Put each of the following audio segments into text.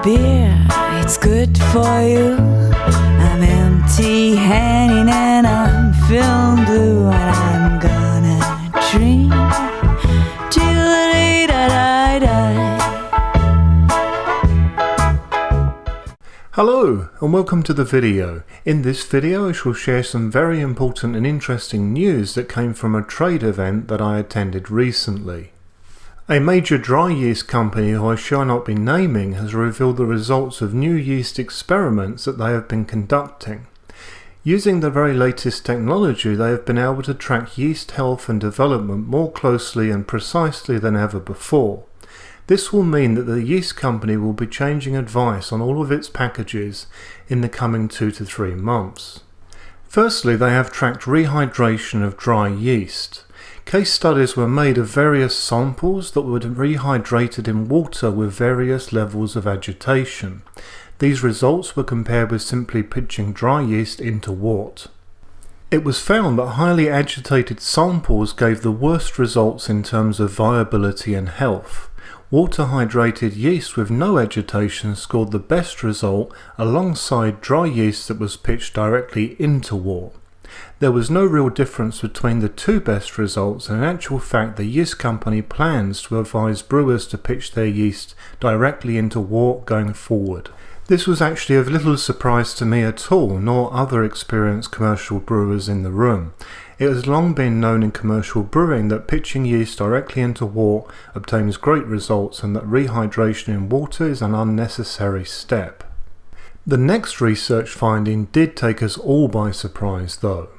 beer, it's good for you. I'm empty-handed and I'm feeling blue, and I'm gonna dream till the day that I die. Hello and welcome to the video. In this video I shall share some very important and interesting news that came from a trade event that I attended recently. A major dry yeast company who I shall not be naming has revealed the results of new yeast experiments that they have been conducting. Using the very latest technology, they have been able to track yeast health and development more closely and precisely than ever before. This will mean that the yeast company will be changing advice on all of its packages in the coming 2 to 3 months. Firstly, they have tracked rehydration of dry yeast. Case studies were made of various samples that were rehydrated in water with various levels of agitation. These results were compared with simply pitching dry yeast into wort. It was found that highly agitated samples gave the worst results in terms of viability and health. Water-hydrated yeast with no agitation scored the best result alongside dry yeast that was pitched directly into wort. There was no real difference between the two best results, and in actual fact the yeast company plans to advise brewers to pitch their yeast directly into wort going forward. This was actually of little surprise to me at all, nor other experienced commercial brewers in the room. It has long been known in commercial brewing that pitching yeast directly into wort obtains great results, and that rehydration in water is an unnecessary step. The next research finding did take us all by surprise though.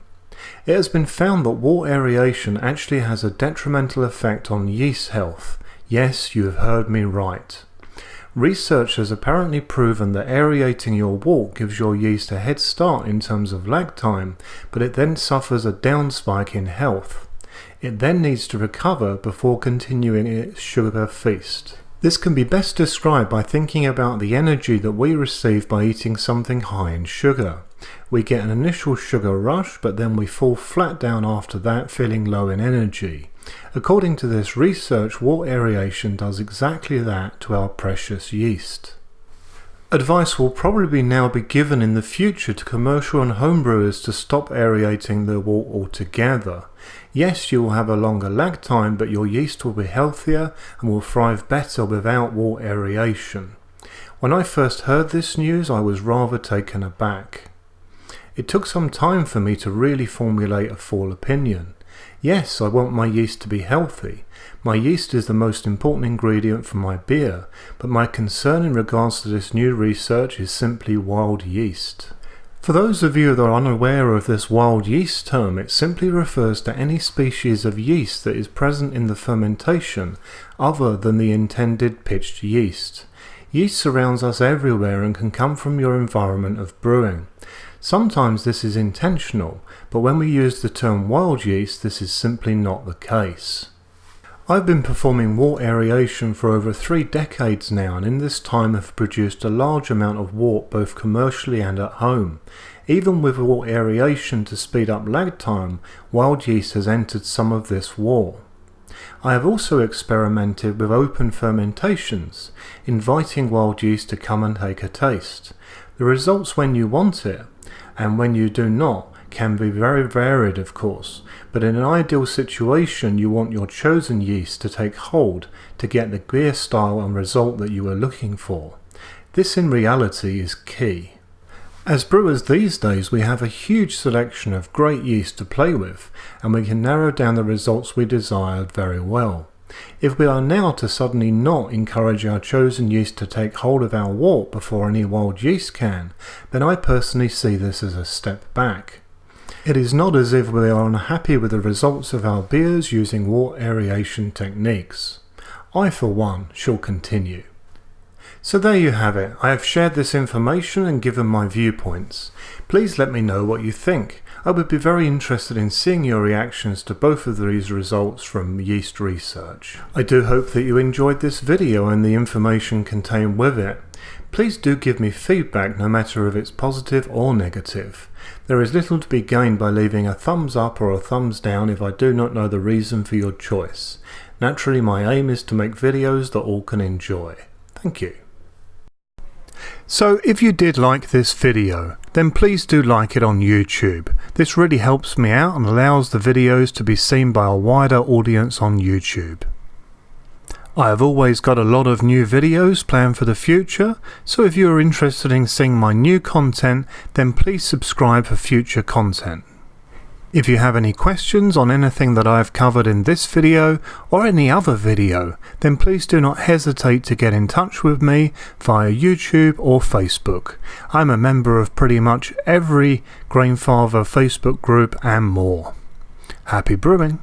It has been found that wort aeration actually has a detrimental effect on yeast health. Yes, you have heard me right. Research has apparently proven that aerating your wort gives your yeast a head start in terms of lag time, but it then suffers a downspike in health. It then needs to recover before continuing its sugar feast. This can be best described by thinking about the energy that we receive by eating something high in sugar. We get an initial sugar rush, but then we fall flat down after that, feeling low in energy. According to this research, wort aeration does exactly that to our precious yeast. Advice will probably now be given in the future to commercial and homebrewers to stop aerating their wort altogether. Yes, you will have a longer lag time, but your yeast will be healthier and will thrive better without wort aeration. When I first heard this news, I was rather taken aback. It took some time for me to really formulate a full opinion. Yes, I want my yeast to be healthy. My yeast is the most important ingredient for my beer, but my concern in regards to this new research is simply wild yeast. For those of you that are unaware of this wild yeast term, it simply refers to any species of yeast that is present in the fermentation other than the intended pitched yeast. Yeast surrounds us everywhere and can come from your environment of brewing. Sometimes this is intentional, but when we use the term wild yeast, this is simply not the case. I've been performing wort aeration for over 3 decades now, and in this time have produced a large amount of wort both commercially and at home. Even with wort aeration to speed up lag time, wild yeast has entered some of this wort. I have also experimented with open fermentations, inviting wild yeast to come and take a taste. The results when you want it, and when you do not, can be very varied of course, but in an ideal situation you want your chosen yeast to take hold to get the beer style and result that you are looking for. This in reality is key. As brewers these days, we have a huge selection of great yeast to play with, and we can narrow down the results we desire very well. If we are now to suddenly not encourage our chosen yeast to take hold of our wort before any wild yeast can, then I personally see this as a step back. It is not as if we are unhappy with the results of our beers using wort aeration techniques. I for one shall continue. So there you have it. I have shared this information and given my viewpoints. Please let me know what you think. I would be very interested in seeing your reactions to both of these results from yeast research. I do hope that you enjoyed this video and the information contained with it. Please do give me feedback, no matter if it's positive or negative. There is little to be gained by leaving a thumbs up or a thumbs down if I do not know the reason for your choice. Naturally, my aim is to make videos that all can enjoy. Thank you. So if you did like this video, then please do like it on YouTube. This really helps me out and allows the videos to be seen by a wider audience on YouTube. I have always got a lot of new videos planned for the future, so if you are interested in seeing my new content, then please subscribe for future content. If you have any questions on anything that I have covered in this video or any other video, then please do not hesitate to get in touch with me via YouTube or Facebook. I'm a member of pretty much every Grainfather Facebook group and more. Happy brewing!